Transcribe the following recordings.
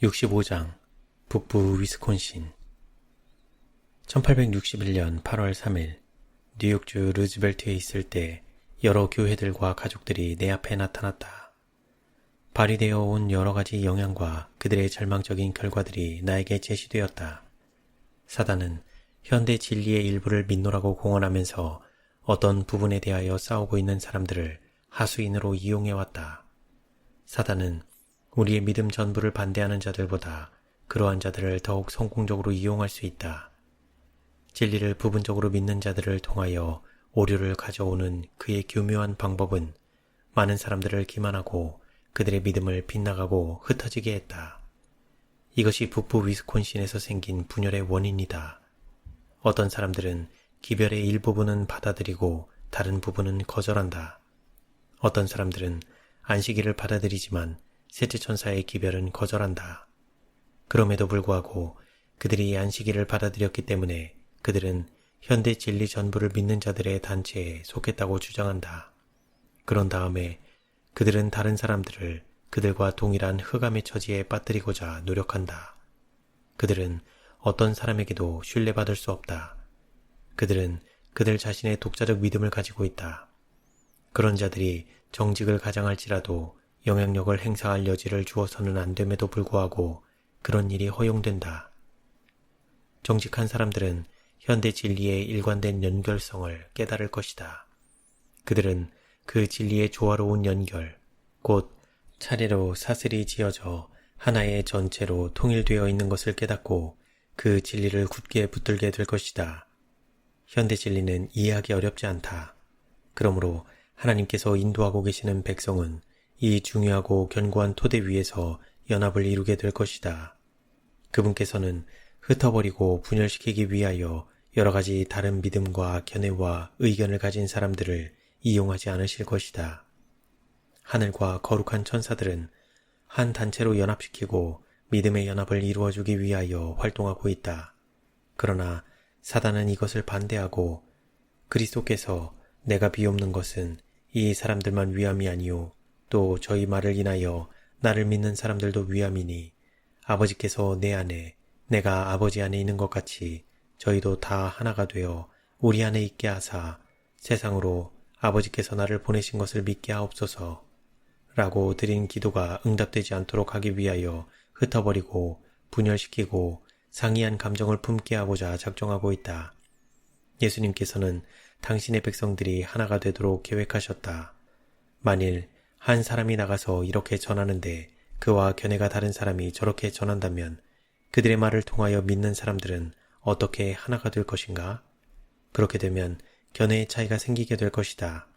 65장 북부 위스콘신 1861년 8월 3일 뉴욕주 루즈벨트에 있을 때 여러 교회들과 가족들이 내 앞에 나타났다. 발휘되어 온 여러 가지 영향과 그들의 절망적인 결과들이 나에게 제시되었다. 사단은 현대 진리의 일부를 믿노라고 공언하면서 어떤 부분에 대하여 싸우고 있는 사람들을 하수인으로 이용해왔다. 사단은 우리의 믿음 전부를 반대하는 자들보다 그러한 자들을 더욱 성공적으로 이용할 수 있다. 진리를 부분적으로 믿는 자들을 통하여 오류를 가져오는 그의 교묘한 방법은 많은 사람들을 기만하고 그들의 믿음을 빗나가고 흩어지게 했다. 이것이 북부 위스콘신에서 생긴 분열의 원인이다. 어떤 사람들은 기별의 일부분은 받아들이고 다른 부분은 거절한다. 어떤 사람들은 안식일을 받아들이지만 셋째 천사의 기별은 거절한다. 그럼에도 불구하고 그들이 안식일을 받아들였기 때문에 그들은 현대 진리 전부를 믿는 자들의 단체에 속했다고 주장한다. 그런 다음에 그들은 다른 사람들을 그들과 동일한 흑암의 처지에 빠뜨리고자 노력한다. 그들은 어떤 사람에게도 신뢰받을 수 없다. 그들은 그들 자신의 독자적 믿음을 가지고 있다. 그런 자들이 정직을 가장할지라도 영향력을 행사할 여지를 주어서는 안 됨에도 불구하고 그런 일이 허용된다. 정직한 사람들은 현대 진리의 일관된 연결성을 깨달을 것이다. 그들은 그 진리의 조화로운 연결, 곧 차례로 사슬이 지어져 하나의 전체로 통일되어 있는 것을 깨닫고 그 진리를 굳게 붙들게 될 것이다. 현대 진리는 이해하기 어렵지 않다. 그러므로 하나님께서 인도하고 계시는 백성은 이 중요하고 견고한 토대 위에서 연합을 이루게 될 것이다. 그분께서는 흩어버리고 분열시키기 위하여 여러 가지 다른 믿음과 견해와 의견을 가진 사람들을 이용하지 않으실 것이다. 하늘과 거룩한 천사들은 한 단체로 연합시키고 믿음의 연합을 이루어주기 위하여 활동하고 있다. 그러나 사단은 이것을 반대하고 그리스도께서 내가 비옵는 것은 이 사람들만 위함이 아니오 또 저희 말을 인하여 나를 믿는 사람들도 위함이니 아버지께서 내 안에 내가 아버지 안에 있는 것 같이 저희도 다 하나가 되어 우리 안에 있게 하사 세상으로 아버지께서 나를 보내신 것을 믿게 하옵소서 라고 드린 기도가 응답되지 않도록 하기 위하여 흩어버리고 분열시키고 상이한 감정을 품게 하고자 작정하고 있다. 예수님께서는 당신의 백성들이 하나가 되도록 계획하셨다. 만일 한 사람이 나가서 이렇게 전하는데 그와 견해가 다른 사람이 저렇게 전한다면 그들의 말을 통하여 믿는 사람들은 어떻게 하나가 될 것인가? 그렇게 되면 견해의 차이가 생기게 될 것이다.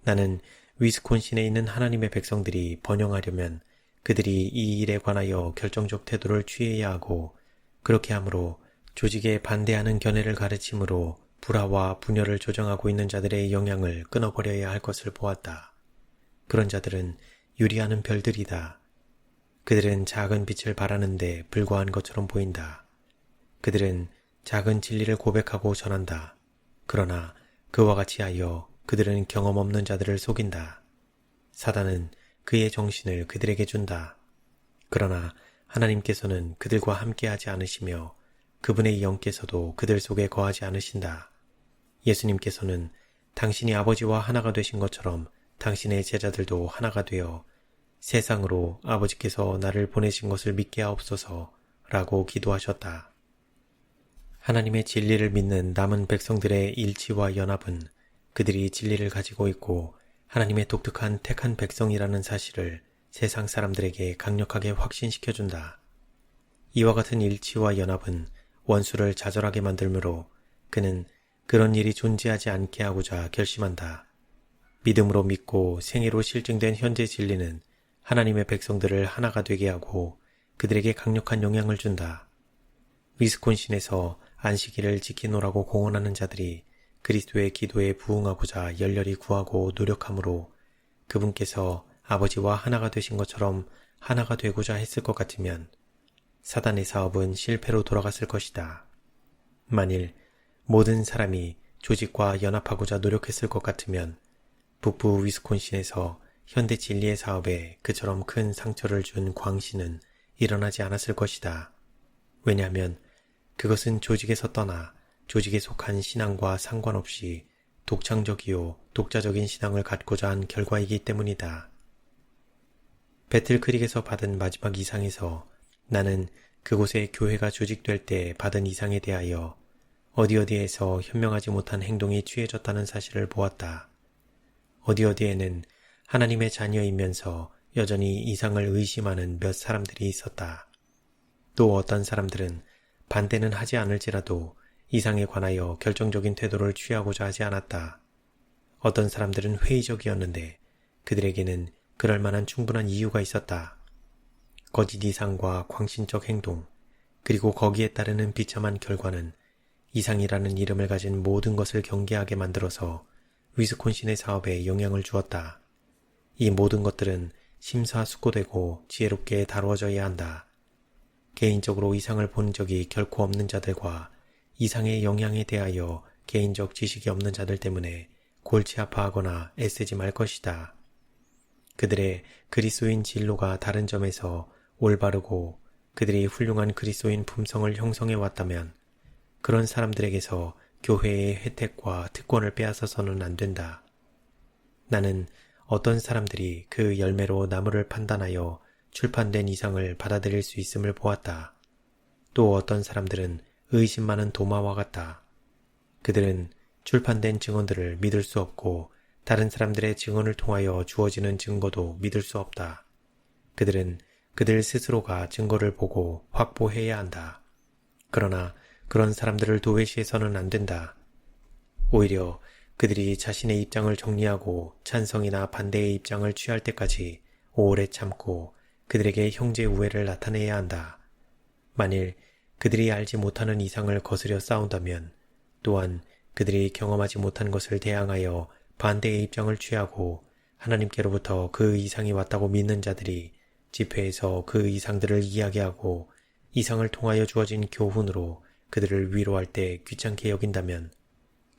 나는 위스콘신에 있는 하나님의 백성들이 번영하려면 그들이 이 일에 관하여 결정적 태도를 취해야 하고 그렇게 함으로 조직에 반대하는 견해를 가르침으로 불화와 분열을 조정하고 있는 자들의 영향을 끊어버려야 할 것을 보았다. 그런 자들은 유리하는 별들이다. 그들은 작은 빛을 발하는데 불과한 것처럼 보인다. 그들은 작은 진리를 고백하고 전한다. 그러나 그와 같이 하여 그들은 경험 없는 자들을 속인다. 사단은 그의 정신을 그들에게 준다. 그러나 하나님께서는 그들과 함께하지 않으시며 그분의 영께서도 그들 속에 거하지 않으신다. 예수님께서는 당신이 아버지와 하나가 되신 것처럼 당신의 제자들도 하나가 되어 세상으로 아버지께서 나를 보내신 것을 믿게 하옵소서 라고 기도하셨다. 하나님의 진리를 믿는 남은 백성들의 일치와 연합은 그들이 진리를 가지고 있고 하나님의 독특한 택한 백성이라는 사실을 세상 사람들에게 강력하게 확신시켜준다. 이와 같은 일치와 연합은 원수를 좌절하게 만들므로 그는 그런 일이 존재하지 않게 하고자 결심한다. 믿음으로 믿고 생애로 실증된 현재 진리는 하나님의 백성들을 하나가 되게 하고 그들에게 강력한 영향을 준다. 위스콘신에서 안식일을 지키노라고 공언하는 자들이 그리스도의 기도에 부응하고자 열렬히 구하고 노력하므로 그분께서 아버지와 하나가 되신 것처럼 하나가 되고자 했을 것 같으면 사단의 사업은 실패로 돌아갔을 것이다. 만일 모든 사람이 조직과 연합하고자 노력했을 것 같으면 북부 위스콘신에서 현대 진리의 사업에 그처럼 큰 상처를 준 광신은 일어나지 않았을 것이다. 왜냐하면 그것은 조직에서 떠나 조직에 속한 신앙과 상관없이 독창적이요 독자적인 신앙을 갖고자 한 결과이기 때문이다. 배틀크릭에서 받은 마지막 이상에서 나는 그곳에 교회가 조직될 때 받은 이상에 대하여 어디어디에서 현명하지 못한 행동이 취해졌다는 사실을 보았다. 어디어디에는 하나님의 자녀이면서 여전히 이상을 의심하는 몇 사람들이 있었다. 또 어떤 사람들은 반대는 하지 않을지라도 이상에 관하여 결정적인 태도를 취하고자 하지 않았다. 어떤 사람들은 회의적이었는데 그들에게는 그럴 만한 충분한 이유가 있었다. 거짓 이상과 광신적 행동, 그리고 거기에 따르는 비참한 결과는 이상이라는 이름을 가진 모든 것을 경계하게 만들어서 위스콘신의 사업에 영향을 주었다. 이 모든 것들은 심사숙고되고 지혜롭게 다루어져야 한다. 개인적으로 이상을 본 적이 결코 없는 자들과 이상의 영향에 대하여 개인적 지식이 없는 자들 때문에 골치 아파하거나 애쓰지 말 것이다. 그들의 그리스도인 진로가 다른 점에서 올바르고 그들이 훌륭한 그리스도인 품성을 형성해 왔다면 그런 사람들에게서 교회의 혜택과 특권을 빼앗아서는 안 된다. 나는 어떤 사람들이 그 열매로 나무를 판단하여 출판된 이상을 받아들일 수 있음을 보았다. 또 어떤 사람들은 의심 많은 도마와 같다. 그들은 출판된 증언들을 믿을 수 없고 다른 사람들의 증언을 통하여 주어지는 증거도 믿을 수 없다. 그들은 그들 스스로가 증거를 보고 확보해야 한다. 그러나 그런 사람들을 도외시해서는 안 된다. 오히려 그들이 자신의 입장을 정리하고 찬성이나 반대의 입장을 취할 때까지 오래 참고 그들에게 형제 우애를 나타내야 한다. 만일 그들이 알지 못하는 이상을 거스려 싸운다면 또한 그들이 경험하지 못한 것을 대항하여 반대의 입장을 취하고 하나님께로부터 그 이상이 왔다고 믿는 자들이 집회에서 그 이상들을 이야기하고 이상을 통하여 주어진 교훈으로 그들을 위로할 때 귀찮게 여긴다면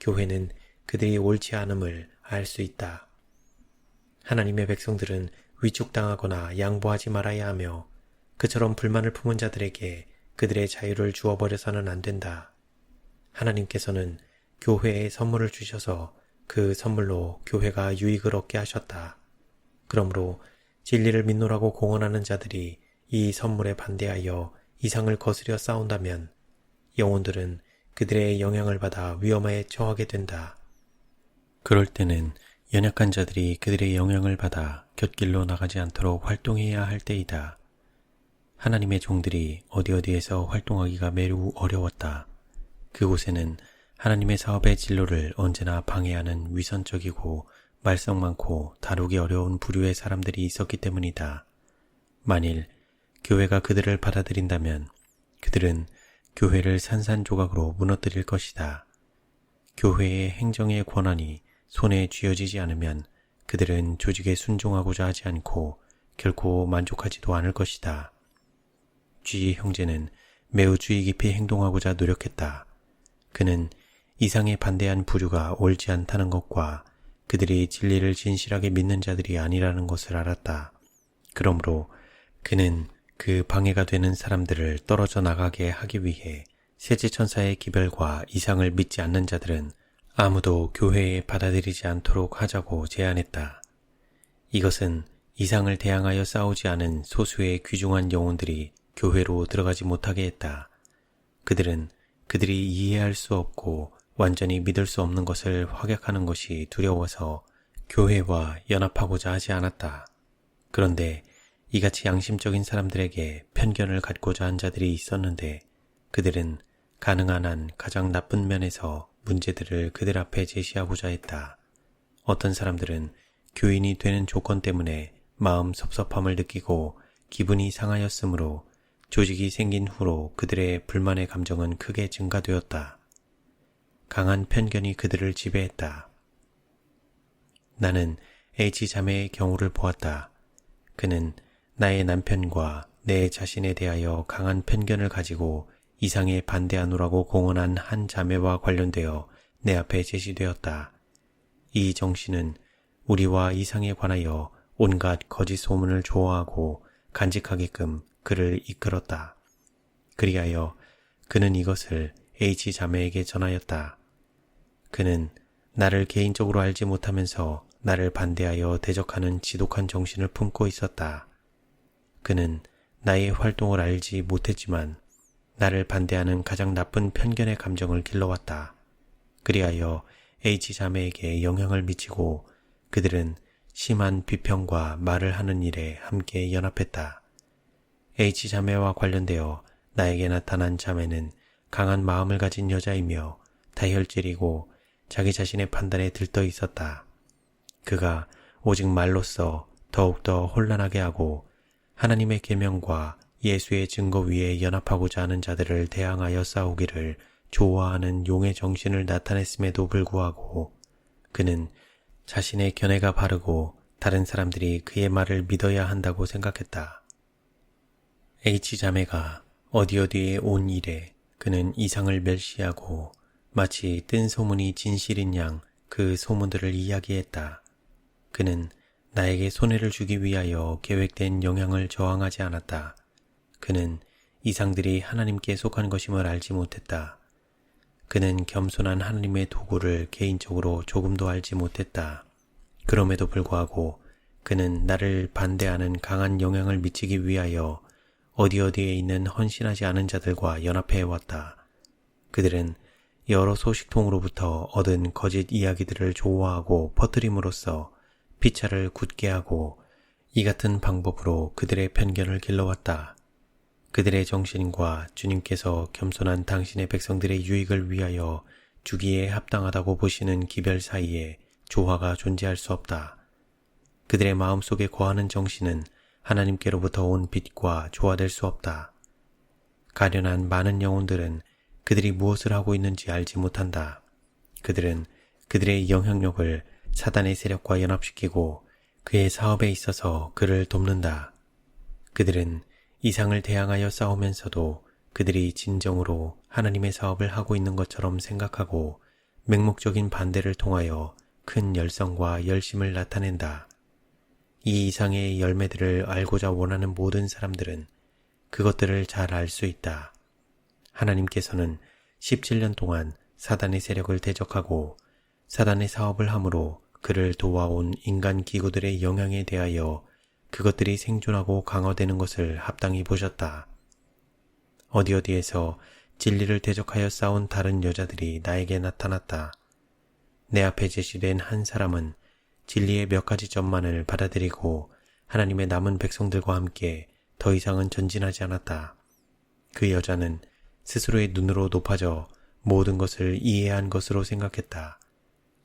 교회는 그들이 옳지 않음을 알 수 있다. 하나님의 백성들은 위축당하거나 양보하지 말아야 하며 그처럼 불만을 품은 자들에게 그들의 자유를 주어버려서는 안 된다. 하나님께서는 교회에 선물을 주셔서 그 선물로 교회가 유익을 얻게 하셨다. 그러므로 진리를 믿노라고 공언하는 자들이 이 선물에 반대하여 이상을 거스려 싸운다면 영혼들은 그들의 영향을 받아 위험에 처하게 된다. 그럴 때는 연약한 자들이 그들의 영향을 받아 곁길로 나가지 않도록 활동해야 할 때이다. 하나님의 종들이 어디어디에서 활동하기가 매우 어려웠다. 그곳에는 하나님의 사업의 진로를 언제나 방해하는 위선적이고 말썽 많고 다루기 어려운 부류의 사람들이 있었기 때문이다. 만일 교회가 그들을 받아들인다면 그들은 교회를 산산조각으로 무너뜨릴 것이다. 교회의 행정의 권한이 손에 쥐어지지 않으면 그들은 조직에 순종하고자 하지 않고 결코 만족하지도 않을 것이다. G 형제는 매우 주의 깊이 행동하고자 노력했다. 그는 이상에 반대한 부류가 옳지 않다는 것과 그들이 진리를 진실하게 믿는 자들이 아니라는 것을 알았다. 그러므로 그는 그 방해가 되는 사람들을 떨어져 나가게 하기 위해 셋째천사의 기별과 이상을 믿지 않는 자들은 아무도 교회에 받아들이지 않도록 하자고 제안했다. 이것은 이상을 대항하여 싸우지 않은 소수의 귀중한 영혼들이 교회로 들어가지 못하게 했다. 그들은 그들이 이해할 수 없고 완전히 믿을 수 없는 것을 확약하는 것이 두려워서 교회와 연합하고자 하지 않았다. 그런데 이같이 양심적인 사람들에게 편견을 갖고자 한 자들이 있었는데 그들은 가능한 한 가장 나쁜 면에서 문제들을 그들 앞에 제시하고자 했다. 어떤 사람들은 교인이 되는 조건 때문에 마음 섭섭함을 느끼고 기분이 상하였으므로 조직이 생긴 후로 그들의 불만의 감정은 크게 증가되었다. 강한 편견이 그들을 지배했다. 나는 H 자매의 경우를 보았다. 그는 나의 남편과 내 자신에 대하여 강한 편견을 가지고 이상에 반대하노라고 공언한 한 자매와 관련되어 내 앞에 제시되었다. 이 정씨는 우리와 이상에 관하여 온갖 거짓 소문을 좋아하고 간직하게끔 그를 이끌었다. 그리하여 그는 이것을 H 자매에게 전하였다. 그는 나를 개인적으로 알지 못하면서 나를 반대하여 대적하는 지독한 정신을 품고 있었다. 그는 나의 활동을 알지 못했지만 나를 반대하는 가장 나쁜 편견의 감정을 길러왔다. 그리하여 H 자매에게 영향을 미치고 그들은 심한 비평과 말을 하는 일에 함께 연합했다. H 자매와 관련되어 나에게 나타난 자매는 강한 마음을 가진 여자이며 다혈질이고 자기 자신의 판단에 들떠 있었다. 그가 오직 말로써 더욱더 혼란하게 하고 하나님의 계명과 예수의 증거 위에 연합하고자 하는 자들을 대항하여 싸우기를 좋아하는 용의 정신을 나타냈음에도 불구하고 그는 자신의 견해가 바르고 다른 사람들이 그의 말을 믿어야 한다고 생각했다. H 자매가 어디에 온 일에 그는 이상을 멸시하고 마치 뜬 소문이 진실인 양 그 소문들을 이야기했다. 그는 나에게 손해를 주기 위하여 계획된 영향을 저항하지 않았다. 그는 이상들이 하나님께 속한 것임을 알지 못했다. 그는 겸손한 하나님의 도구를 개인적으로 조금도 알지 못했다. 그럼에도 불구하고 그는 나를 반대하는 강한 영향을 미치기 위하여 어디에 있는 헌신하지 않은 자들과 연합해왔다. 그들은 여러 소식통으로부터 얻은 거짓 이야기들을 조화하고 퍼뜨림으로써 피차를 굳게 하고 이 같은 방법으로 그들의 편견을 길러왔다. 그들의 정신과 주님께서 겸손한 당신의 백성들의 유익을 위하여 주기에 합당하다고 보시는 기별 사이에 조화가 존재할 수 없다. 그들의 마음속에 거하는 정신은 하나님께로부터 온 빛과 조화될 수 없다. 가련한 많은 영혼들은 그들이 무엇을 하고 있는지 알지 못한다. 그들은 그들의 영향력을 사단의 세력과 연합시키고 그의 사업에 있어서 그를 돕는다. 그들은 이상을 대항하여 싸우면서도 그들이 진정으로 하나님의 사업을 하고 있는 것처럼 생각하고 맹목적인 반대를 통하여 큰 열성과 열심을 나타낸다. 이 이상의 열매들을 알고자 원하는 모든 사람들은 그것들을 잘 알 수 있다. 하나님께서는 17년 동안 사단의 세력을 대적하고 사단의 사업을 함으로 그를 도와온 인간 기구들의 영향에 대하여 그것들이 생존하고 강화되는 것을 합당히 보셨다. 어디에서 진리를 대적하여 싸운 다른 여자들이 나에게 나타났다. 내 앞에 제시된 한 사람은 진리의 몇 가지 점만을 받아들이고 하나님의 남은 백성들과 함께 더 이상은 전진하지 않았다. 그 여자는 스스로의 눈으로 높아져 모든 것을 이해한 것으로 생각했다.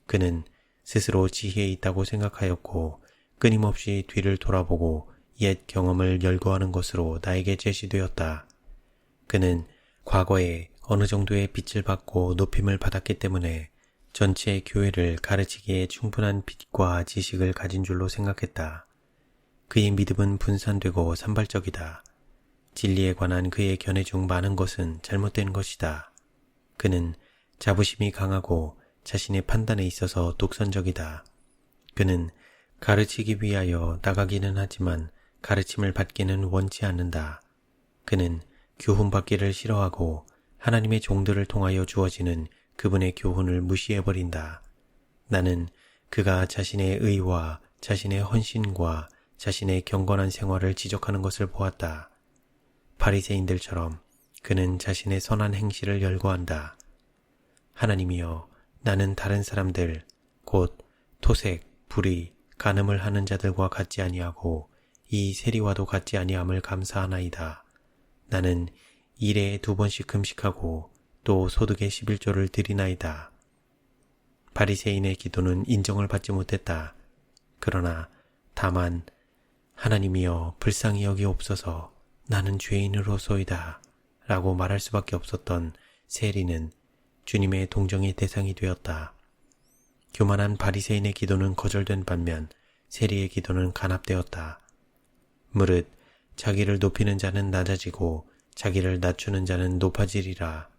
그는 스스로 지혜에 있다고 생각하였고 끊임없이 뒤를 돌아보고 옛 경험을 열거하는 것으로 나에게 제시되었다. 그는 과거에 어느 정도의 빛을 받고 높임을 받았기 때문에 전체 교회를 가르치기에 충분한 빛과 지식을 가진 줄로 생각했다. 그의 믿음은 분산되고 산발적이다. 진리에 관한 그의 견해 중 많은 것은 잘못된 것이다. 그는 자부심이 강하고 자신의 판단에 있어서 독선적이다. 그는 가르치기 위하여 나가기는 하지만 가르침을 받기는 원치 않는다. 그는 교훈받기를 싫어하고 하나님의 종들을 통하여 주어지는 그분의 교훈을 무시해버린다. 나는 그가 자신의 의와 자신의 헌신과 자신의 경건한 생활을 지적하는 것을 보았다. 바리새인들처럼 그는 자신의 선한 행실을 열거한다. 하나님이여, 나는 다른 사람들, 곧 토색, 불의, 간음을 하는 자들과 같지 아니하고 이 세리와도 같지 아니함을 감사하나이다. 나는 일에 2번씩 금식하고 또 소득의 11조를 드리나이다. 바리새인의 기도는 인정을 받지 못했다. 그러나 다만 하나님이여 불쌍히 여기옵소서, 나는 죄인으로소이다 라고 말할 수밖에 없었던 세리는 주님의 동정의 대상이 되었다. 교만한 바리새인의 기도는 거절된 반면 세리의 기도는 간합되었다. 무릇 자기를 높이는 자는 낮아지고 자기를 낮추는 자는 높아지리라.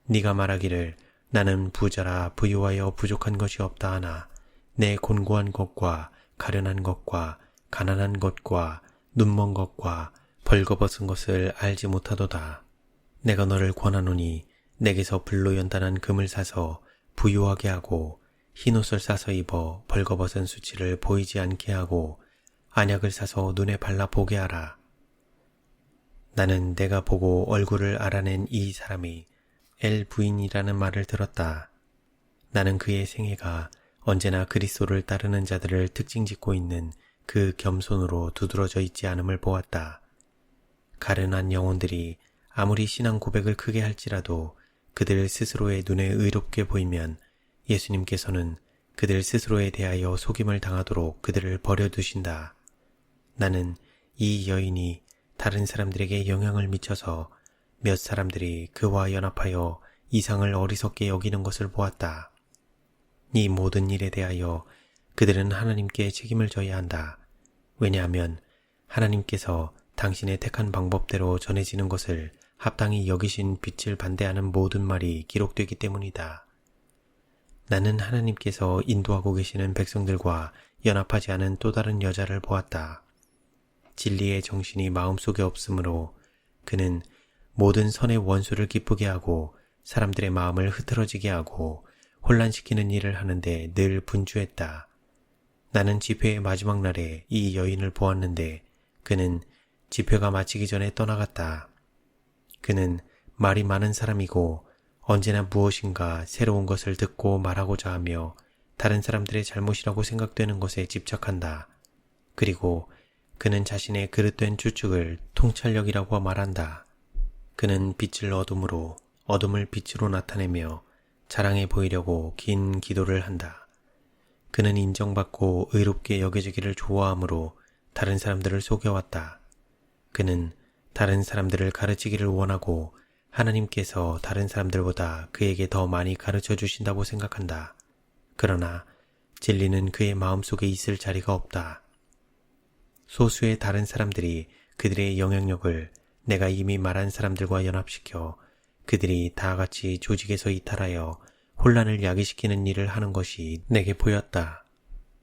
네가 말하기를 나는 부자라 부유하여 부족한 것이 없다 하나 내 곤고한 것과 가련한 것과 가난한 것과 눈먼 것과 벌거벗은 것을 알지 못하도다. 내가 너를 권하노니 내게서 불로 연단한 금을 사서 부유하게 하고 흰옷을 사서 입어 벌거벗은 수치를 보이지 않게 하고 안약을 사서 눈에 발라 보게 하라. 나는 내가 보고 얼굴을 알아낸 이 사람이 엘 부인이라는 말을 들었다. 나는 그의 생애가 언제나 그리스도를 따르는 자들을 특징 짓고 있는 그 겸손으로 두드러져 있지 않음을 보았다. 가련한 영혼들이 아무리 신앙 고백을 크게 할지라도 그들 스스로의 눈에 의롭게 보이면 예수님께서는 그들 스스로에 대하여 속임을 당하도록 그들을 버려두신다. 나는 이 여인이 다른 사람들에게 영향을 미쳐서 몇 사람들이 그와 연합하여 이상을 어리석게 여기는 것을 보았다. 이 모든 일에 대하여 그들은 하나님께 책임을 져야 한다. 왜냐하면 하나님께서 당신의 택한 방법대로 전해지는 것을 합당히 여기신 빛을 반대하는 모든 말이 기록되기 때문이다. 나는 하나님께서 인도하고 계시는 백성들과 연합하지 않은 또 다른 여자를 보았다. 진리의 정신이 마음속에 없으므로 그는 모든 선의 원수를 기쁘게 하고 사람들의 마음을 흐트러지게 하고 혼란시키는 일을 하는데 늘 분주했다. 나는 집회의 마지막 날에 이 여인을 보았는데 그는 집회가 마치기 전에 떠나갔다. 그는 말이 많은 사람이고 언제나 무엇인가 새로운 것을 듣고 말하고자 하며 다른 사람들의 잘못이라고 생각되는 것에 집착한다. 그리고 그는 자신의 그릇된 추측을 통찰력이라고 말한다. 그는 빛을 어둠으로 어둠을 빛으로 나타내며 자랑해 보이려고 긴 기도를 한다. 그는 인정받고 의롭게 여겨지기를 좋아하므로 다른 사람들을 속여왔다. 그는 다른 사람들을 가르치기를 원하고 하나님께서 다른 사람들보다 그에게 더 많이 가르쳐 주신다고 생각한다. 그러나 진리는 그의 마음속에 있을 자리가 없다. 소수의 다른 사람들이 그들의 영향력을 내가 이미 말한 사람들과 연합시켜 그들이 다 같이 조직에서 이탈하여 혼란을 야기시키는 일을 하는 것이 내게 보였다.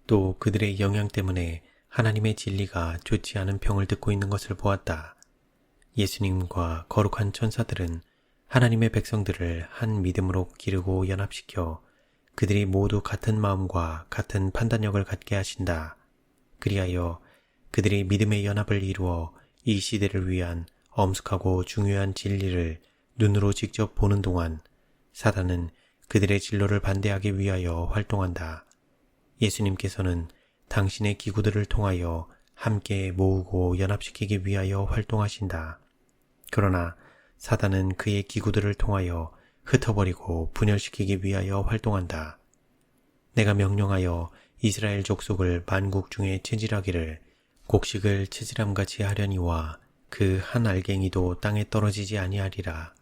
또 그들의 영향 때문에 하나님의 진리가 좋지 않은 평을 듣고 있는 것을 보았다. 예수님과 거룩한 천사들은 하나님의 백성들을 한 믿음으로 기르고 연합시켜 그들이 모두 같은 마음과 같은 판단력을 갖게 하신다. 그리하여 그들이 믿음의 연합을 이루어 이 시대를 위한 엄숙하고 중요한 진리를 눈으로 직접 보는 동안 사단은 그들의 진로를 반대하기 위하여 활동한다. 예수님께서는 당신의 기구들을 통하여 함께 모으고 연합시키기 위하여 활동하신다. 그러나 사단은 그의 기구들을 통하여 흩어버리고 분열시키기 위하여 활동한다. 내가 명령하여 이스라엘 족속을 만국 중에 체질하기를 곡식을 체질함같이 하려니와 그 한 알갱이도 땅에 떨어지지 아니하리라.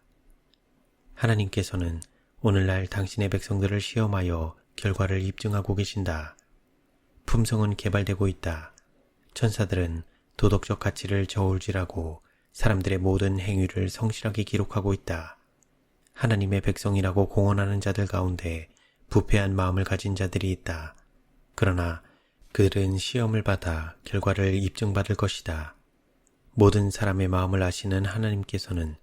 하나님께서는 오늘날 당신의 백성들을 시험하여 결과를 입증하고 계신다. 품성은 개발되고 있다. 천사들은 도덕적 가치를 저울질하고 사람들의 모든 행위를 성실하게 기록하고 있다. 하나님의 백성이라고 공언하는 자들 가운데 부패한 마음을 가진 자들이 있다. 그러나 그들은 시험을 받아 결과를 입증받을 것이다. 모든 사람의 마음을 아시는 하나님께서는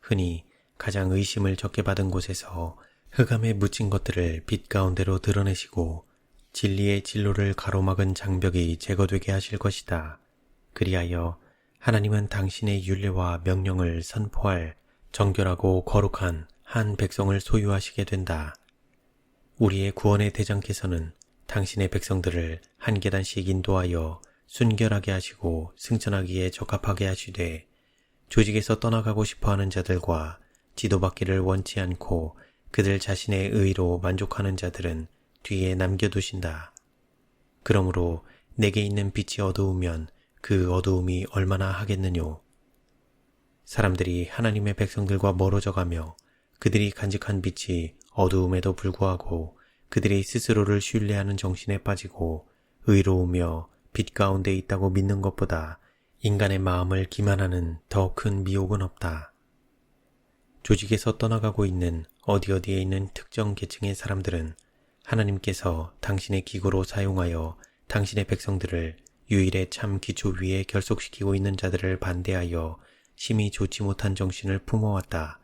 흔히 가장 의심을 적게 받은 곳에서 흑암에 묻힌 것들을 빛 가운데로 드러내시고 진리의 진로를 가로막은 장벽이 제거되게 하실 것이다. 그리하여 하나님은 당신의 율례와 명령을 선포할 정결하고 거룩한 한 백성을 소유하시게 된다. 우리의 구원의 대장께서는 당신의 백성들을 한 계단씩 인도하여 순결하게 하시고 승천하기에 적합하게 하시되 조직에서 떠나가고 싶어하는 자들과 지도받기를 원치 않고 그들 자신의 의로 만족하는 자들은 뒤에 남겨두신다. 그러므로 내게 있는 빛이 어두우면 그 어두움이 얼마나 하겠느뇨. 사람들이 하나님의 백성들과 멀어져가며 그들이 간직한 빛이 어두움에도 불구하고 그들이 스스로를 신뢰하는 정신에 빠지고 의로우며 빛 가운데 있다고 믿는 것보다 인간의 마음을 기만하는 더 큰 미혹은 없다. 조직에서 떠나가고 있는 어디에 있는 특정 계층의 사람들은 하나님께서 당신의 기구로 사용하여 당신의 백성들을 유일의 참 기초 위에 결속시키고 있는 자들을 반대하여 심히 좋지 못한 정신을 품어왔다.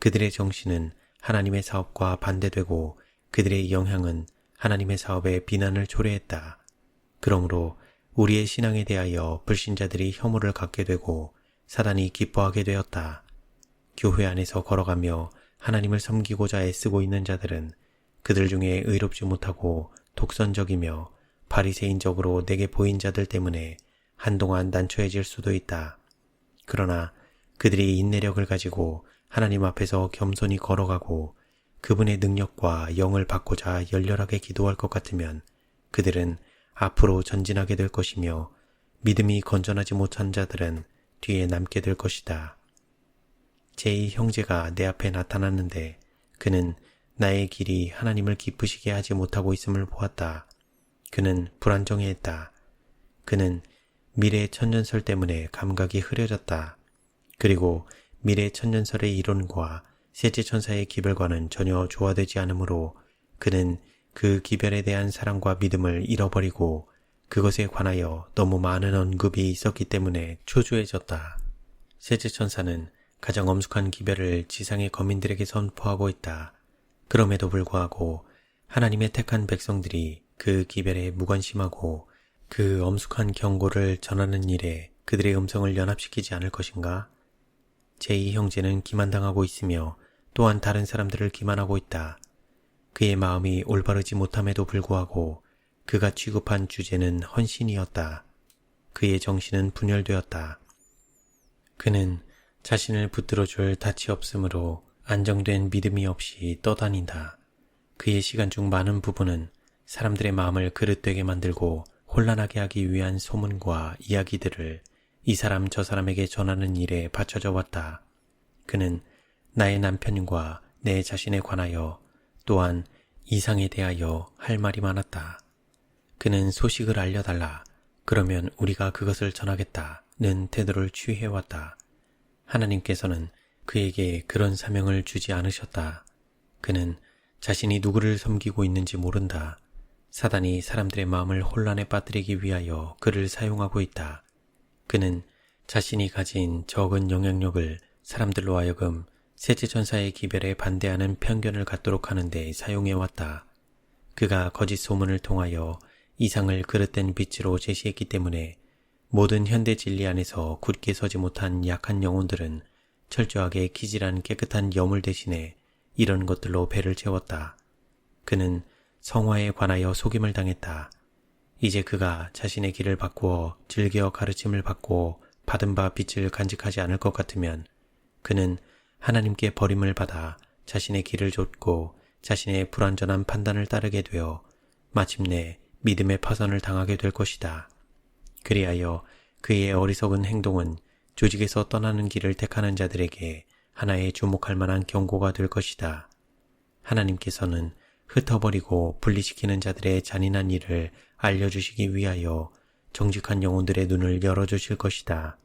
그들의 정신은 하나님의 사업과 반대되고 그들의 영향은 하나님의 사업에 비난을 초래했다. 그러므로 우리의 신앙에 대하여 불신자들이 혐오를 갖게 되고 사단이 기뻐하게 되었다. 교회 안에서 걸어가며 하나님을 섬기고자 애쓰고 있는 자들은 그들 중에 의롭지 못하고 독선적이며 바리새인적으로 내게 보인 자들 때문에 한동안 난처해질 수도 있다. 그러나 그들이 인내력을 가지고 하나님 앞에서 겸손히 걸어가고 그분의 능력과 영을 받고자 열렬하게 기도할 것 같으면 그들은 앞으로 전진하게 될 것이며 믿음이 건전하지 못한 자들은 뒤에 남게 될 것이다. 제2 형제가 내 앞에 나타났는데 그는 나의 길이 하나님을 기쁘시게 하지 못하고 있음을 보았다. 그는 불안정해했다. 그는 미래 천년설 때문에 감각이 흐려졌다. 그리고 미래 천년설의 이론과 셋째 천사의 기별과는 전혀 조화되지 않으므로 그는 그 기별에 대한 사랑과 믿음을 잃어버리고 그것에 관하여 너무 많은 언급이 있었기 때문에 초조해졌다. 셋째 천사는 가장 엄숙한 기별을 지상의 거민들에게 선포하고 있다. 그럼에도 불구하고 하나님의 택한 백성들이 그 기별에 무관심하고 그 엄숙한 경고를 전하는 일에 그들의 음성을 연합시키지 않을 것인가? 제2 형제는 기만당하고 있으며 또한 다른 사람들을 기만하고 있다. 그의 마음이 올바르지 못함에도 불구하고 그가 취급한 주제는 헌신이었다. 그의 정신은 분열되었다. 그는 자신을 붙들어줄 닻이 없으므로 안정된 믿음이 없이 떠다닌다. 그의 시간 중 많은 부분은 사람들의 마음을 그릇되게 만들고 혼란하게 하기 위한 소문과 이야기들을 이 사람 저 사람에게 전하는 일에 바쳐져 왔다. 그는 나의 남편과 내 자신에 관하여 또한 이상에 대하여 할 말이 많았다. 그는 소식을 알려달라. 그러면 우리가 그것을 전하겠다는 태도를 취해왔다. 하나님께서는 그에게 그런 사명을 주지 않으셨다. 그는 자신이 누구를 섬기고 있는지 모른다. 사단이 사람들의 마음을 혼란에 빠뜨리기 위하여 그를 사용하고 있다. 그는 자신이 가진 적은 영향력을 사람들로 하여금 셋째 천사의 기별에 반대하는 편견을 갖도록 하는 데 사용해왔다. 그가 거짓 소문을 통하여 이상을 그릇된 빛으로 제시했기 때문에 모든 현대 진리 안에서 굳게 서지 못한 약한 영혼들은 철저하게 기질한 깨끗한 여물 대신에 이런 것들로 배를 채웠다. 그는 성화에 관하여 속임을 당했다. 이제 그가 자신의 길을 바꾸어 즐겨 가르침을 받고 받은 바 빛을 간직하지 않을 것 같으면 그는 하나님께 버림을 받아 자신의 길을 좇고 자신의 불완전한 판단을 따르게 되어 마침내 믿음의 파선을 당하게 될 것이다. 그리하여 그의 어리석은 행동은 조직에서 떠나는 길을 택하는 자들에게 하나의 주목할 만한 경고가 될 것이다. 하나님께서는 흩어버리고 분리시키는 자들의 잔인한 일을 알려주시기 위하여 정직한 영혼들의 눈을 열어주실 것이다.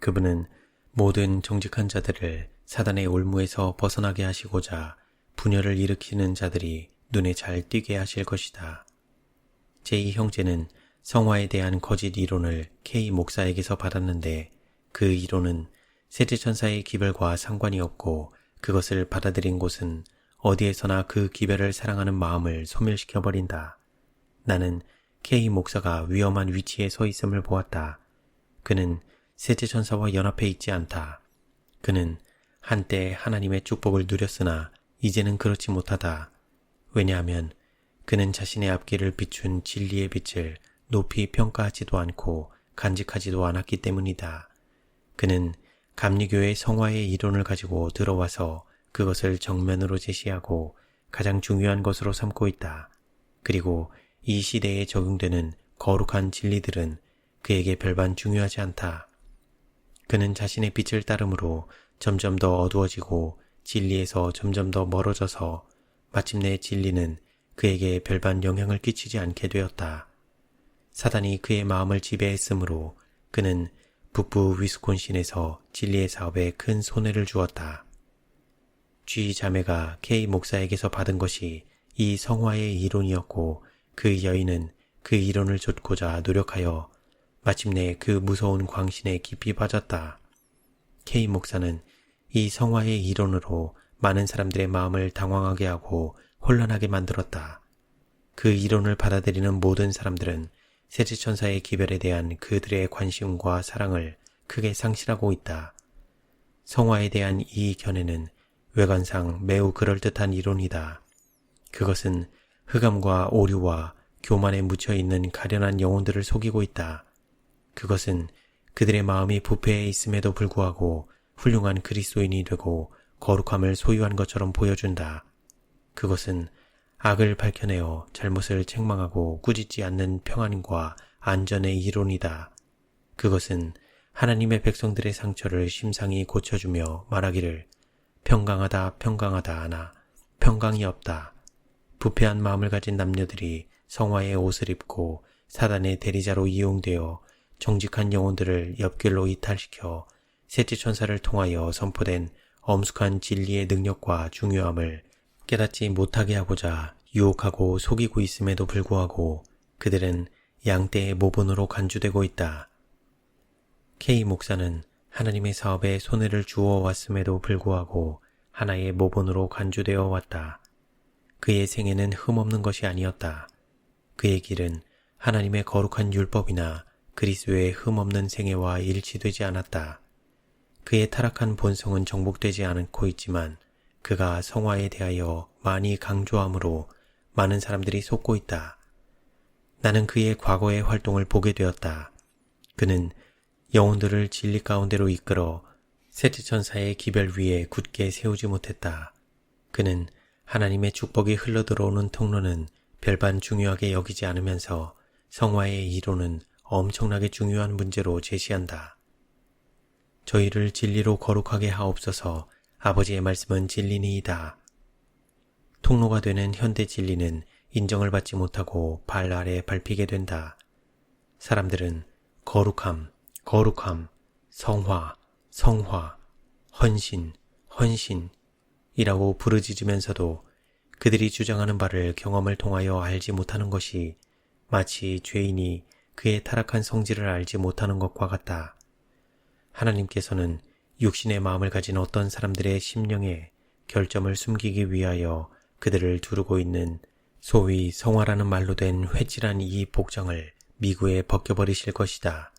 그분은 모든 정직한 자들을 사단의 올무에서 벗어나게 하시고자 분열을 일으키는 자들이 눈에 잘 띄게 하실 것이다. 제2 형제는 성화에 대한 거짓 이론을 K 목사에게서 받았는데 그 이론은 셋째 천사의 기별과 상관이 없고 그것을 받아들인 곳은 어디에서나 그 기별을 사랑하는 마음을 소멸시켜버린다. 나는 K 목사가 위험한 위치에 서 있음을 보았다. 그는 셋째 천사와 연합해 있지 않다. 그는 한때 하나님의 축복을 누렸으나 이제는 그렇지 못하다. 왜냐하면 그는 자신의 앞길을 비춘 진리의 빛을 높이 평가하지도 않고 간직하지도 않았기 때문이다. 그는 감리교의 성화의 이론을 가지고 들어와서 그것을 정면으로 제시하고 가장 중요한 것으로 삼고 있다. 그리고 이 시대에 적용되는 거룩한 진리들은 그에게 별반 중요하지 않다. 그는 자신의 빛을 따름으로 점점 더 어두워지고 진리에서 점점 더 멀어져서 마침내 진리는 그에게 별반 영향을 끼치지 않게 되었다. 사단이 그의 마음을 지배했으므로 그는 북부 위스콘신에서 진리의 사업에 큰 손해를 주었다. G 자매가 K 목사에게서 받은 것이 이 성화의 이론이었고 그 여인은 그 이론을 좇고자 노력하여 마침내 그 무서운 광신에 깊이 빠졌다. K 목사는 이 성화의 이론으로 많은 사람들의 마음을 당황하게 하고 혼란하게 만들었다. 그 이론을 받아들이는 모든 사람들은 셋째천사의 기별에 대한 그들의 관심과 사랑을 크게 상실하고 있다. 성화에 대한 이 견해는 외관상 매우 그럴듯한 이론이다. 그것은 흑암과 오류와 교만에 묻혀있는 가련한 영혼들을 속이고 있다. 그것은 그들의 마음이 부패해 있음에도 불구하고 훌륭한 그리스도인이 되고 거룩함을 소유한 것처럼 보여준다. 그것은 악을 밝혀내어 잘못을 책망하고 꾸짖지 않는 평안과 안전의 이론이다. 그것은 하나님의 백성들의 상처를 심상히 고쳐주며 말하기를 평강하다 평강하다 하나 평강이 없다. 부패한 마음을 가진 남녀들이 성화의 옷을 입고 사단의 대리자로 이용되어 정직한 영혼들을 옆길로 이탈시켜 셋째 천사를 통하여 선포된 엄숙한 진리의 능력과 중요함을 깨닫지 못하게 하고자 유혹하고 속이고 있음에도 불구하고 그들은 양떼의 모본으로 간주되고 있다. K 목사는 하나님의 사업에 손해를 주어 왔음에도 불구하고 하나의 모본으로 간주되어 왔다. 그의 생애는 흠없는 것이 아니었다. 그의 길은 하나님의 거룩한 율법이나 그리스도의 흠없는 생애와 일치되지 않았다. 그의 타락한 본성은 정복되지 않고 있지만 그가 성화에 대하여 많이 강조함으로 많은 사람들이 속고 있다. 나는 그의 과거의 활동을 보게 되었다. 그는 영혼들을 진리 가운데로 이끌어 셋째 천사의 기별 위에 굳게 세우지 못했다. 그는 하나님의 축복이 흘러들어오는 통로는 별반 중요하게 여기지 않으면서 성화의 이론은 엄청나게 중요한 문제로 제시한다. 저희를 진리로 거룩하게 하옵소서. 아버지의 말씀은 진리니이다. 통로가 되는 현대 진리는 인정을 받지 못하고 발 아래 밟히게 된다. 사람들은 거룩함, 거룩함, 성화, 성화, 헌신, 헌신이라고 부르짖으면서도 그들이 주장하는 바를 경험을 통하여 알지 못하는 것이 마치 죄인이 그의 타락한 성질을 알지 못하는 것과 같다. 하나님께서는 육신의 마음을 가진 어떤 사람들의 심령에 결점을 숨기기 위하여 그들을 두르고 있는 소위 성화라는 말로 된 회칠한 이 복장을 미구에 벗겨버리실 것이다.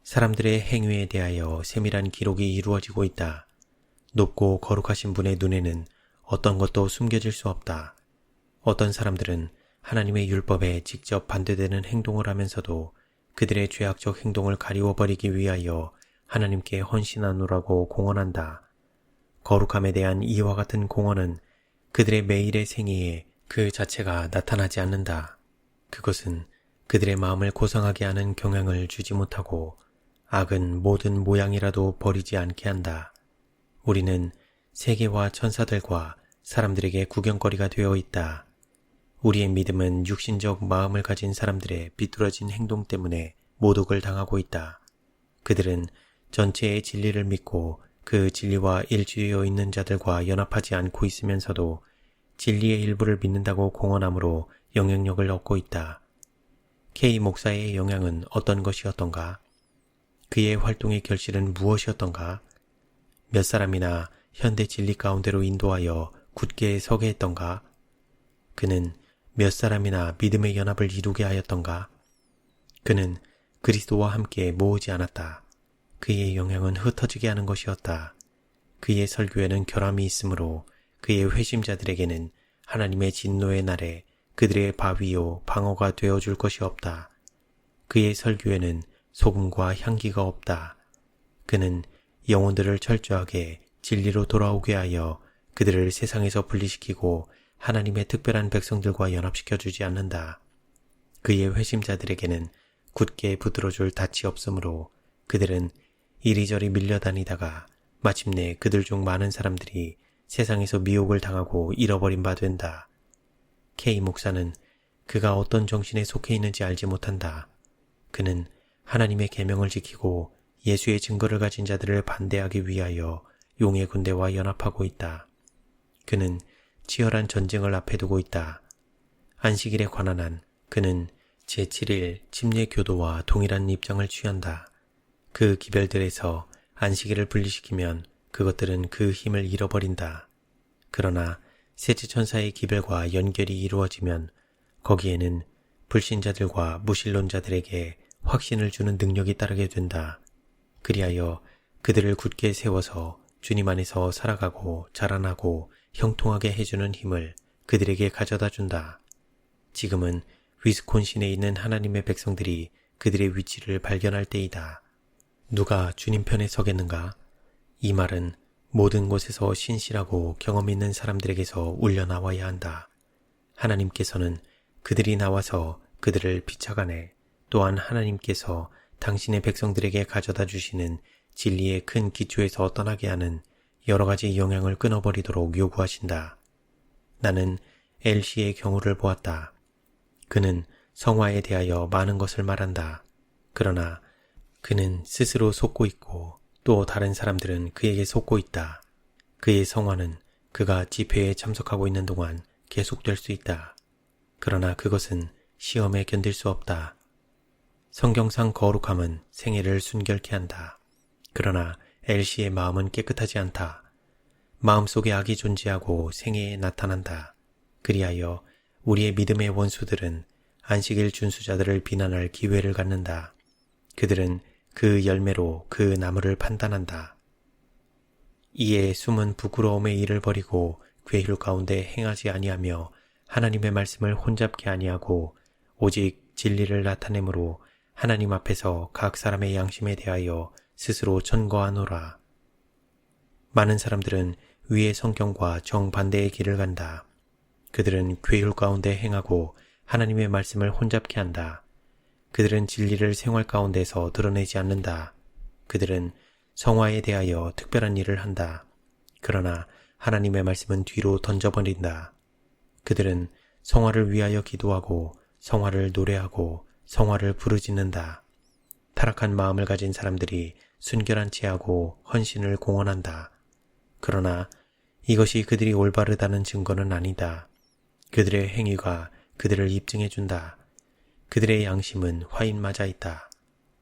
사람들의 행위에 대하여 세밀한 기록이 이루어지고 있다. 높고 거룩하신 분의 눈에는 어떤 것도 숨겨질 수 없다. 어떤 사람들은 하나님의 율법에 직접 반대되는 행동을 하면서도 그들의 죄악적 행동을 가리워버리기 위하여 하나님께 헌신하노라고 공언한다. 거룩함에 대한 이와 같은 공언은 그들의 매일의 생애에 그 자체가 나타나지 않는다. 그것은 그들의 마음을 고상하게 하는 경향을 주지 못하고 악은 모든 모양이라도 버리지 않게 한다. 우리는 세계와 천사들과 사람들에게 구경거리가 되어 있다. 우리의 믿음은 육신적 마음을 가진 사람들의 비뚤어진 행동 때문에 모독을 당하고 있다. 그들은 전체의 진리를 믿고 그 진리와 일치되어 있는 자들과 연합하지 않고 있으면서도 진리의 일부를 믿는다고 공언함으로 영향력을 얻고 있다. K 목사의 영향은 어떤 것이었던가? 그의 활동의 결실은 무엇이었던가? 몇 사람이나 현대 진리 가운데로 인도하여 굳게 서게 했던가? 그는 몇 사람이나 믿음의 연합을 이루게 하였던가? 그는 그리스도와 함께 모으지 않았다. 그의 영향은 흩어지게 하는 것이었다. 그의 설교에는 결함이 있으므로 그의 회심자들에게는 하나님의 진노의 날에 그들의 바위요 방어가 되어줄 것이 없다. 그의 설교에는 소금과 향기가 없다. 그는 영혼들을 철저하게 진리로 돌아오게 하여 그들을 세상에서 분리시키고 하나님의 특별한 백성들과 연합시켜주지 않는다. 그의 회심자들에게는 굳게 붙들어줄 닻이 없으므로 그들은 이리저리 밀려다니다가 마침내 그들 중 많은 사람들이 세상에서 미혹을 당하고 잃어버린 바 된다. K 목사는 그가 어떤 정신에 속해 있는지 알지 못한다. 그는 하나님의 계명을 지키고 예수의 증거를 가진 자들을 반대하기 위하여 용의 군대와 연합하고 있다. 그는 치열한 전쟁을 앞에 두고 있다. 안식일에 관한 한 그는 제7일 침례교도와 동일한 입장을 취한다. 그 기별들에서 안식일을 분리시키면 그것들은 그 힘을 잃어버린다. 그러나 셋째 천사의 기별과 연결이 이루어지면 거기에는 불신자들과 무신론자들에게 확신을 주는 능력이 따르게 된다. 그리하여 그들을 굳게 세워서 주님 안에서 살아가고 자라나고 형통하게 해주는 힘을 그들에게 가져다 준다. 지금은 위스콘신에 있는 하나님의 백성들이 그들의 위치를 발견할 때이다. 누가 주님 편에 서겠는가? 이 말은 모든 곳에서 신실하고 경험 있는 사람들에게서 울려나와야 한다. 하나님께서는 그들이 나와서 그들을 비춰가네. 또한 하나님께서 당신의 백성들에게 가져다 주시는 진리의 큰 기초에서 떠나게 하는 여러 가지 영향을 끊어버리도록 요구하신다. 나는 엘시의 경우를 보았다. 그는 성화에 대하여 많은 것을 말한다. 그러나 그는 스스로 속고 있고 또 다른 사람들은 그에게 속고 있다. 그의 성화는 그가 집회에 참석하고 있는 동안 계속될 수 있다. 그러나 그것은 시험에 견딜 수 없다. 성경상 거룩함은 생애를 순결케 한다. 그러나 엘시의 마음은 깨끗하지 않다. 마음속에 악이 존재하고 생애에 나타난다. 그리하여 우리의 믿음의 원수들은 안식일 준수자들을 비난할 기회를 갖는다. 그들은 그 열매로 그 나무를 판단한다. 이에 숨은 부끄러움의 일을 버리고 괴휼 가운데 행하지 아니하며 하나님의 말씀을 혼잡게 아니하고 오직 진리를 나타내므로 하나님 앞에서 각 사람의 양심에 대하여 스스로 천거하노라. 많은 사람들은 위의 성경과 정반대의 길을 간다. 그들은 괴휼 가운데 행하고 하나님의 말씀을 혼잡케 한다. 그들은 진리를 생활 가운데서 드러내지 않는다. 그들은 성화에 대하여 특별한 일을 한다. 그러나 하나님의 말씀은 뒤로 던져버린다. 그들은 성화를 위하여 기도하고 성화를 노래하고 성화를 부르짖는다. 타락한 마음을 가진 사람들이 순결한 체하고 헌신을 공언한다. 그러나 이것이 그들이 올바르다는 증거는 아니다. 그들의 행위가 그들을 입증해준다. 그들의 양심은 화인 맞아 있다.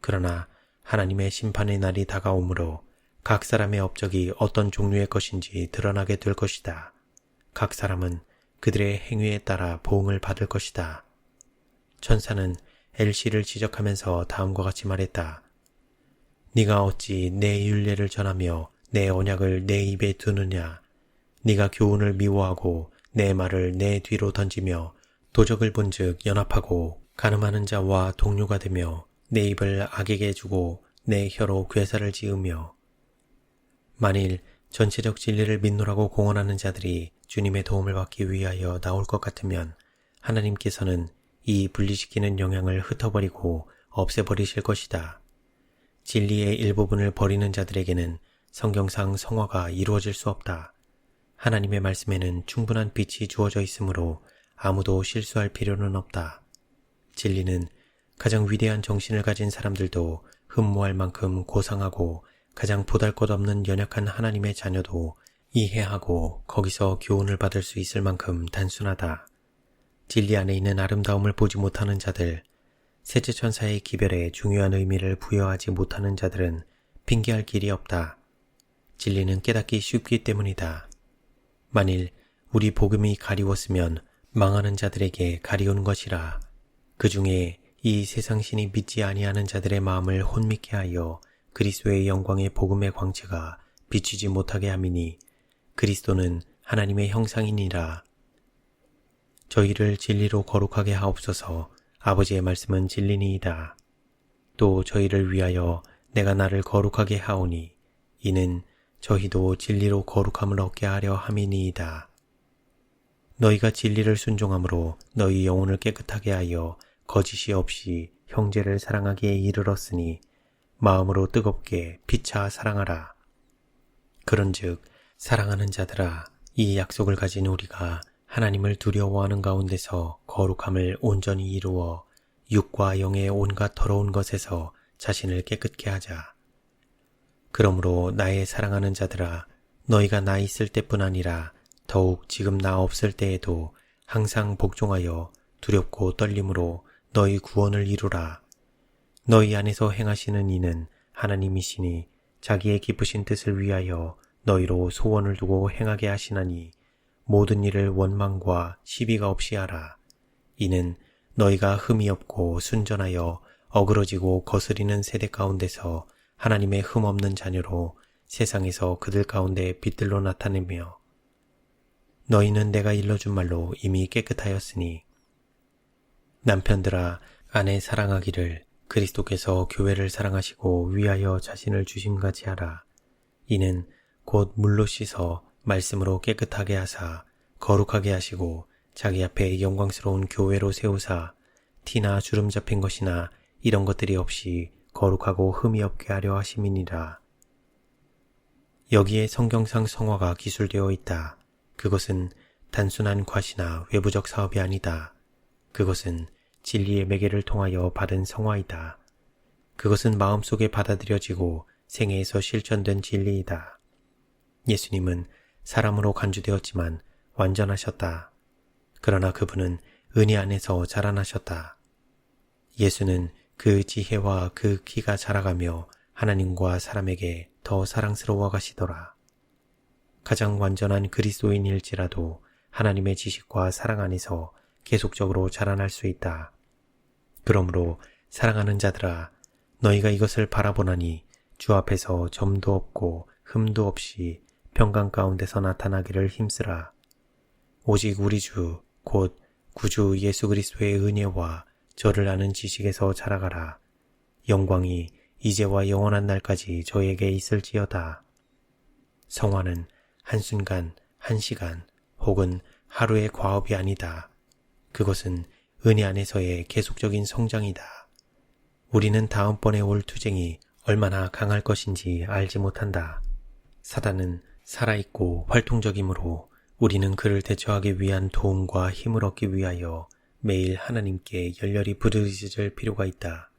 그러나 하나님의 심판의 날이 다가오므로 각 사람의 업적이 어떤 종류의 것인지 드러나게 될 것이다. 각 사람은 그들의 행위에 따라 보응을 받을 것이다. 천사는 엘시를 지적하면서 다음과 같이 말했다. 네가 어찌 내 율례를 전하며 내 언약을 내 입에 두느냐. 네가 교훈을 미워하고 내 말을 내 뒤로 던지며 도적을 본즉 연합하고 간음하는 자와 동료가 되며 내 입을 악에게 주고 내 혀로 괴사를 지으며 만일 전체적 진리를 믿노라고 공언하는 자들이 주님의 도움을 받기 위하여 나올 것 같으면 하나님께서는 이 분리시키는 영향을 흩어버리고 없애버리실 것이다. 진리의 일부분을 버리는 자들에게는 성경상 성화가 이루어질 수 없다. 하나님의 말씀에는 충분한 빛이 주어져 있으므로 아무도 실수할 필요는 없다. 진리는 가장 위대한 정신을 가진 사람들도 흠모할 만큼 고상하고 가장 보잘것없는 연약한 하나님의 자녀도 이해하고 거기서 교훈을 받을 수 있을 만큼 단순하다. 진리 안에 있는 아름다움을 보지 못하는 자들, 셋째 천사의 기별에 중요한 의미를 부여하지 못하는 자들은 핑계할 길이 없다. 진리는 깨닫기 쉽기 때문이다. 만일 우리 복음이 가리웠으면 망하는 자들에게 가리운 것이라. 그 중에 이 세상신이 믿지 아니하는 자들의 마음을 혼미케 하여 그리스도의 영광의 복음의 광채가 비추지 못하게 함이니 그리스도는 하나님의 형상이니라. 저희를 진리로 거룩하게 하옵소서. 아버지의 말씀은 진리니이다. 또 저희를 위하여 내가 나를 거룩하게 하오니 이는 저희도 진리로 거룩함을 얻게 하려 함이니이다. 너희가 진리를 순종함으로 너희 영혼을 깨끗하게 하여 거짓이 없이 형제를 사랑하기에 이르렀으니 마음으로 뜨겁게 피차 사랑하라. 그런즉 사랑하는 자들아, 이 약속을 가진 우리가 하나님을 두려워하는 가운데서 거룩함을 온전히 이루어 육과 영의 온갖 더러운 것에서 자신을 깨끗게 하자. 그러므로 나의 사랑하는 자들아, 너희가 나 있을 때뿐 아니라 더욱 지금 나 없을 때에도 항상 복종하여 두렵고 떨림으로 너희 구원을 이루라. 너희 안에서 행하시는 이는 하나님이시니 자기의 기쁘신 뜻을 위하여 너희로 소원을 두고 행하게 하시나니 모든 일을 원망과 시비가 없이 하라. 이는 너희가 흠이 없고 순전하여 어그러지고 거스리는 세대 가운데서 하나님의 흠 없는 자녀로 세상에서 그들 가운데 빛들로 나타내며 너희는 내가 일러준 말로 이미 깨끗하였으니 남편들아 아내 사랑하기를 그리스도께서 교회를 사랑하시고 위하여 자신을 주심같이 하라. 이는 곧 물로 씻어 말씀으로 깨끗하게 하사 거룩하게 하시고 자기 앞에 영광스러운 교회로 세우사 티나 주름 잡힌 것이나 이런 것들이 없이 거룩하고 흠이 없게 하려 하심이니라. 여기에 성경상 성화가 기술되어 있다. 그것은 단순한 과시나 외부적 사업이 아니다. 그것은 진리의 매개를 통하여 받은 성화이다. 그것은 마음속에 받아들여지고 생애에서 실천된 진리이다. 예수님은 사람으로 간주되었지만 완전하셨다. 그러나 그분은 은혜 안에서 자라나셨다. 예수는 그 지혜와 그 키가 자라가며 하나님과 사람에게 더 사랑스러워 가시더라. 가장 완전한 그리스도인일지라도 하나님의 지식과 사랑 안에서 계속적으로 자라날 수 있다. 그러므로 사랑하는 자들아, 너희가 이것을 바라보나니 주 앞에서 점도 없고 흠도 없이 평강 가운데서 나타나기를 힘쓰라. 오직 우리 주, 곧 구주 예수 그리스도의 은혜와 저를 아는 지식에서 자라가라. 영광이 이제와 영원한 날까지 저에게 있을지어다. 성화는 한순간, 한시간, 혹은 하루의 과업이 아니다. 그것은 은혜 안에서의 계속적인 성장이다. 우리는 다음번에 올 투쟁이 얼마나 강할 것인지 알지 못한다. 사단은 살아있고 활동적이므로 우리는 그를 대처하기 위한 도움과 힘을 얻기 위하여 매일 하나님께 열렬히 부르짖을 필요가 있다.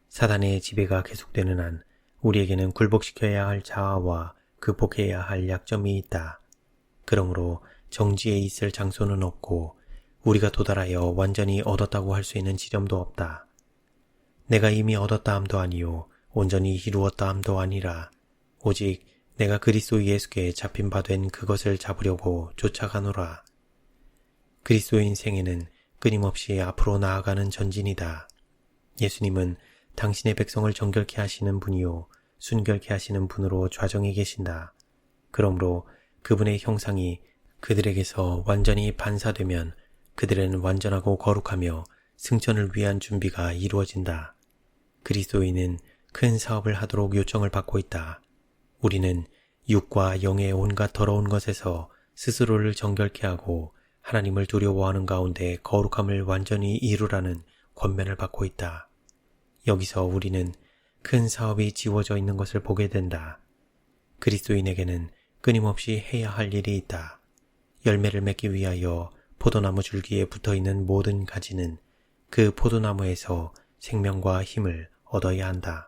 사단의 지배가 계속되는 한 우리에게는 굴복시켜야 할 자아와 극복해야 할 약점이 있다. 그러므로 정지에 있을 장소는 없고 우리가 도달하여 완전히 얻었다고 할 수 있는 지점도 없다. 내가 이미 얻었다 함도 아니요 온전히 이루었다 함도 아니라 오직 내가 그리스도 예수께 잡힌 바 된 그것을 잡으려고 쫓아가노라. 그리스도인 생애는 끊임없이 앞으로 나아가는 전진이다. 예수님은 당신의 백성을 정결케 하시는 분이요 순결케 하시는 분으로 좌정에 계신다. 그러므로 그분의 형상이 그들에게서 완전히 반사되면 그들은 완전하고 거룩하며 승천을 위한 준비가 이루어진다. 그리스도인은 큰 사업을 하도록 요청을 받고 있다. 우리는 육과 영의 온갖 더러운 것에서 스스로를 정결케 하고 하나님을 두려워하는 가운데 거룩함을 완전히 이루라는 권면을 받고 있다. 여기서 우리는 큰 사업이 지워져 있는 것을 보게 된다. 그리스도인에게는 끊임없이 해야 할 일이 있다. 열매를 맺기 위하여 포도나무 줄기에 붙어있는 모든 가지는 그 포도나무에서 생명과 힘을 얻어야 한다.